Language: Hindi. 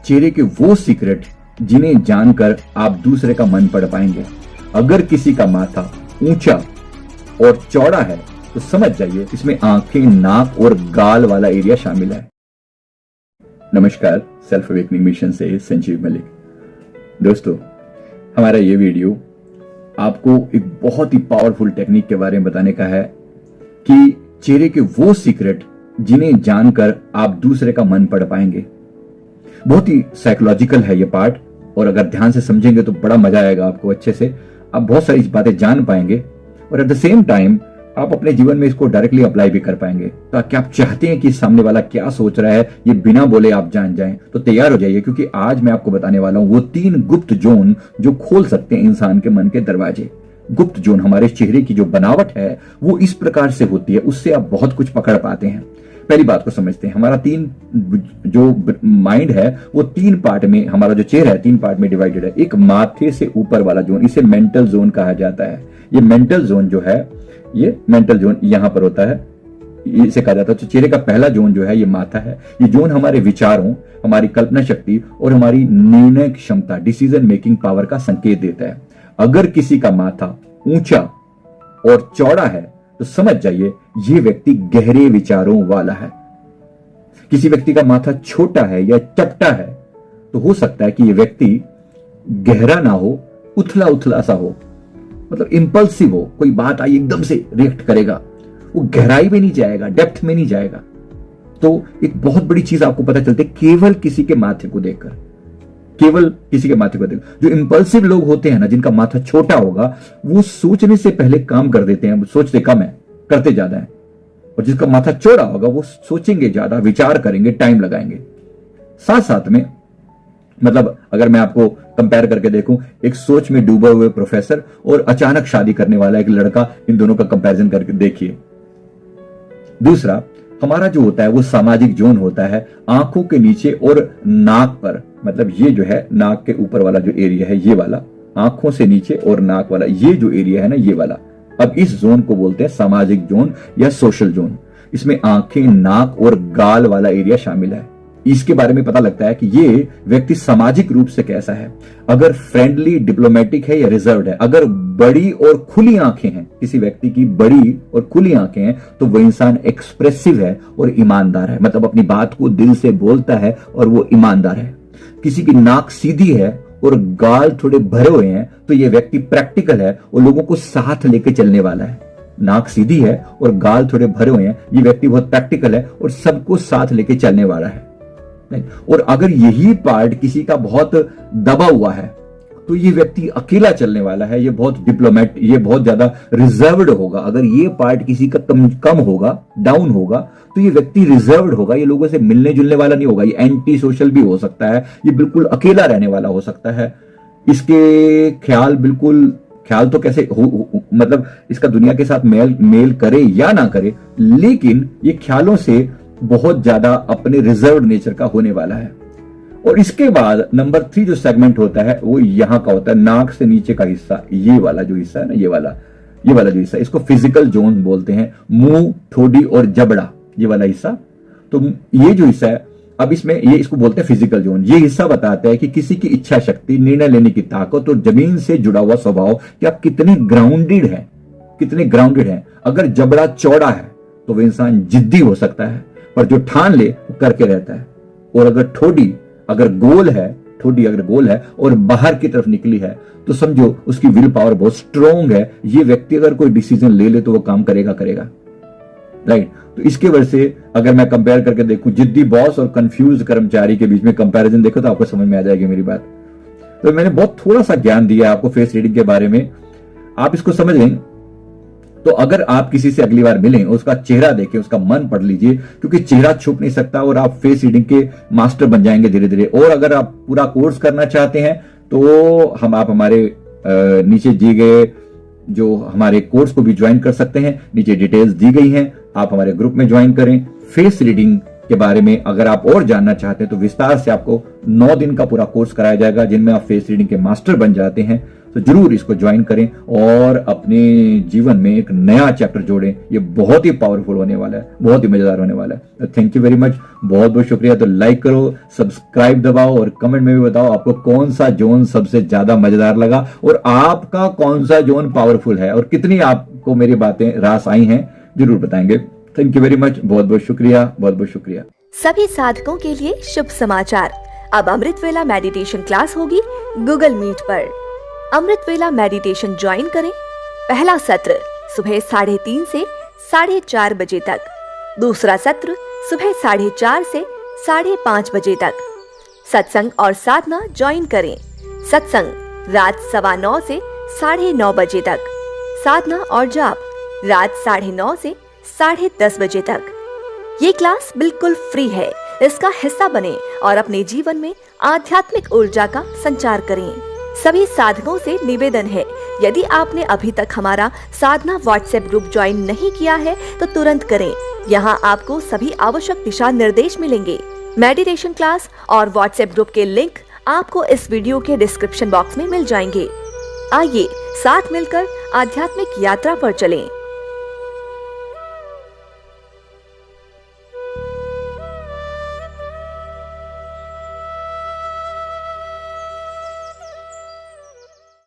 चेहरे के वो सीक्रेट जिन्हें जानकर आप दूसरे का मन पढ़ पाएंगे। अगर किसी का माथा ऊंचा और चौड़ा है तो समझ जाइए इसमें आंखें, नाक और गाल वाला एरिया शामिल है। नमस्कार, सेल्फ अवेकनिंग मिशन से संजीव मलिक। दोस्तों, हमारा ये वीडियो आपको एक बहुत ही पावरफुल टेक्निक के बारे में बताने का है कि चेहरे के वो सीक्रेट जिन्हें जानकर आप दूसरे का मन पढ़ पाएंगे। बहुत ही साइकोलॉजिकल है ये पार्ट, और अगर ध्यान से समझेंगे तो बड़ा मजा आएगा आपको। अच्छे से आप बहुत सारी बातें जान पाएंगे और एट द सेम टाइम आप अपने जीवन में इसको डायरेक्टली अप्लाई भी कर पाएंगे। तो क्या आप चाहते हैं कि सामने वाला क्या सोच रहा है ये बिना बोले आप जान जाएं, तो तैयार हो जाइए, क्योंकि आज मैं आपको बताने वाला हूं वो 3 गुप्त जोन जो खोल सकते हैं इंसान के मन के दरवाजे। गुप्त जोन, हमारे चेहरे की जो बनावट है वो इस प्रकार से होती है, उससे आप बहुत कुछ पकड़ पाते हैं। पहली बात को समझते हैं, हमारा 3 जो माइंड है वो 3 पार्ट में, हमारा जो चेहरा है 3 पार्ट में डिवाइडेड है। एक माथे से ऊपर वाला जोन, इसे मेंटल जोन कहा जाता है। ये मेंटल जोन जो है, ये मेंटल जोन यहां पर होता है, इसे कहा जाता है। तो चेहरे का पहला जोन जो है ये माथा है। ये जोन हमारे विचारों, हमारी कल्पना शक्ति और हमारी निर्णय क्षमता, डिसीजन मेकिंग पावर का संकेत देता है। अगर किसी का माथा ऊंचा और चौड़ा है तो समझ जाइए ये व्यक्ति गहरे विचारों वाला है। किसी व्यक्ति का माथा छोटा है या चपटा है तो हो सकता है कि ये व्यक्ति गहरा ना हो, उथला उथला सा हो, मतलब इंपल्सिव हो। कोई बात आई एकदम से रिएक्ट करेगा, वो गहराई में नहीं जाएगा, डेप्थ में नहीं जाएगा। तो एक बहुत बड़ी चीज आपको पता चलती है केवल किसी के माथे को देखकर, केवल किसी के माथे को देखकर। जो इंपल्सिव लोग होते हैं ना, जिनका माथा छोटा होगा, वो सोचने से पहले काम कर देते हैं, सोचते कम है, करते ज्यादा है। और जिसका माथा चौड़ा होगा वो सोचेंगे ज्यादा, विचार करेंगे, टाइम लगाएंगे। साथ साथ में, मतलब अगर मैं आपको कंपेयर करके देखूं, एक सोच में डूबे हुए प्रोफेसर और अचानक शादी करने वाला एक लड़का, इन दोनों का कंपैरिजन करके देखिए। दूसरा हमारा जो होता है वो सामाजिक जोन होता है, आंखों के नीचे और नाक पर, मतलब ये जो है नाक के ऊपर वाला जो एरिया है, ये वाला आंखों से नीचे और नाक वाला ये जो एरिया है ना, ये वाला। अब इस जोन को बोलते हैं सामाजिक जोन या सोशल जोन। इसमें आंखें, नाक और गाल वाला एरिया शामिल है। इसके बारे में पता लगता है कि ये व्यक्ति सामाजिक रूप से कैसा है। अगर फ्रेंडली, डिप्लोमेटिक है या रिजर्व्ड है। अगर बड़ी और खुली आंखें हैं, किसी व्यक्ति की बड़ी और खुली आंखें हैं, तो वो इंसान एक्सप्रेसिव है और ईमानदार है, मतलब अपनी बात को दिल से बोलता है और वो ईमानदार है। किसी की नाक सीधी है और गाल थोड़े भरे हुए हैं तो ये व्यक्ति प्रैक्टिकल है और लोगों को साथ लेके चलने वाला है। नाक सीधी है और गाल थोड़े भरे हुए हैं, ये व्यक्ति बहुत प्रैक्टिकल है और सबको साथ लेके चलने वाला है। और अगर यही पार्ट किसी का बहुत दबा हुआ है तो ये व्यक्ति अकेला चलने वाला है, ये बहुत डिप्लोमेट, ये बहुत ज्यादा रिजर्व्ड होगा। अगर ये पार्ट किसी का कम होगा, डाउन होगा, तो ये व्यक्ति रिजर्व्ड होगा, ये लोगों से मिलने जुलने वाला नहीं होगा, ये एंटी सोशल भी हो सकता है, ये बिल्कुल अकेला रहने वाला हो सकता है। इसके ख्याल तो कैसे मतलब इसका दुनिया के साथ मेल करे या ना करे, लेकिन ये ख्यालों से बहुत ज्यादा अपने रिजर्व नेचर का होने वाला है। और इसके बाद नंबर 3 जो सेगमेंट होता है वो यहां का होता है, नाक से नीचे का हिस्सा, ये वाला जो हिस्सा है ना, ये वाला जो हिस्सा, इसको फिजिकल जोन बोलते हैं। मुंह, ठोडी और जबड़ा, ये वाला हिस्सा। तो ये जो हिस्सा है, अब इसमें ये इसको बोलते हैं फिजिकल जोन। ये हिस्सा बताता है कि किसी की इच्छा शक्ति, निर्णय लेने की ताकत और जमीन से जुड़ा हुआ स्वभाव, कि आप कितने ग्राउंडेड हैं। अगर जबड़ा चौड़ा है तो वह इंसान जिद्दी हो सकता है, पर जो ठान ले वो करके रहता है। और अगर ठोडी अगर गोल है और बाहर की तरफ निकली है तो समझो उसकी विल पावर बहुत स्ट्रॉन्ग है। ये व्यक्ति अगर कोई डिसीजन ले ले तो वो काम करेगा। राइट। तो इसके वजह से अगर मैं कंपेयर करके देखूं, जिद्दी बॉस और कंफ्यूज कर्मचारी के बीच में कंपैरिजन देखो तो आपको समझ में आ जाएगी मेरी बात। तो मैंने बहुत थोड़ा सा ज्ञान दिया आपको फेस रीडिंग के बारे में, आप इसको समझ लें। तो अगर आप किसी से अगली बार मिलें, उसका चेहरा देखें, उसका मन पढ़ लीजिए, क्योंकि चेहरा छुप नहीं सकता और आप फेस रीडिंग के मास्टर बन जाएंगे धीरे धीरे। और अगर आप पूरा कोर्स करना चाहते हैं तो आप हमारे नीचे दिए गए जो हमारे कोर्स को भी ज्वाइन कर सकते हैं। नीचे डिटेल्स दी गई हैं, आप हमारे ग्रुप में ज्वाइन करें। फेस रीडिंग के बारे में अगर आप और जानना चाहते हैं तो विस्तार से आपको 9 दिन का पूरा कोर्स कराया जाएगा, जिनमें आप फेस रीडिंग के मास्टर बन जाते हैं। तो जरूर इसको ज्वाइन करें और अपने जीवन में एक नया चैप्टर जोड़ें। ये बहुत ही पावरफुल होने वाला है, बहुत ही मजेदार होने वाला है। तो थैंक यू वेरी मच, बहुत बहुत शुक्रिया। तो लाइक करो, सब्सक्राइब दबाओ और कमेंट में भी बताओ आपको कौन सा जोन सबसे ज्यादा मजेदार लगा और आपका कौन सा जोन पावरफुल है और कितनी आपको मेरी बातें रास आई हैं, जरूर बताएंगे। थैंक यू वेरी मच, बहुत बहुत शुक्रिया, बहुत बहुत शुक्रिया। सभी साधकों के लिए शुभ समाचार। अब अमृत वेला मेडिटेशन क्लास होगी गूगल मीट पर। अमृत वेला मेडिटेशन ज्वाइन करें। पहला सत्र सुबह 3:30 से 4:30 बजे तक, दूसरा सत्र सुबह 4:30 से 5:30 बजे तक। सत्संग और साधना ज्वाइन करें। सत्संग रात 9:15 से 9:30 बजे तक, साधना और जाप रात 9:30 से 10:30 बजे तक। ये क्लास बिल्कुल फ्री है। इसका हिस्सा बने और अपने जीवन में आध्यात्मिक ऊर्जा का संचार करें। सभी साधकों से निवेदन है, यदि आपने अभी तक हमारा साधना व्हाट्सएप ग्रुप ज्वाइन नहीं किया है तो तुरंत करें। यहाँ आपको सभी आवश्यक दिशा निर्देश मिलेंगे। मेडिटेशन क्लास और व्हाट्सएप ग्रुप के लिंक आपको इस वीडियो के डिस्क्रिप्शन बॉक्स में मिल जाएंगे। आइए साथ मिलकर आध्यात्मिक यात्रा पर चलें।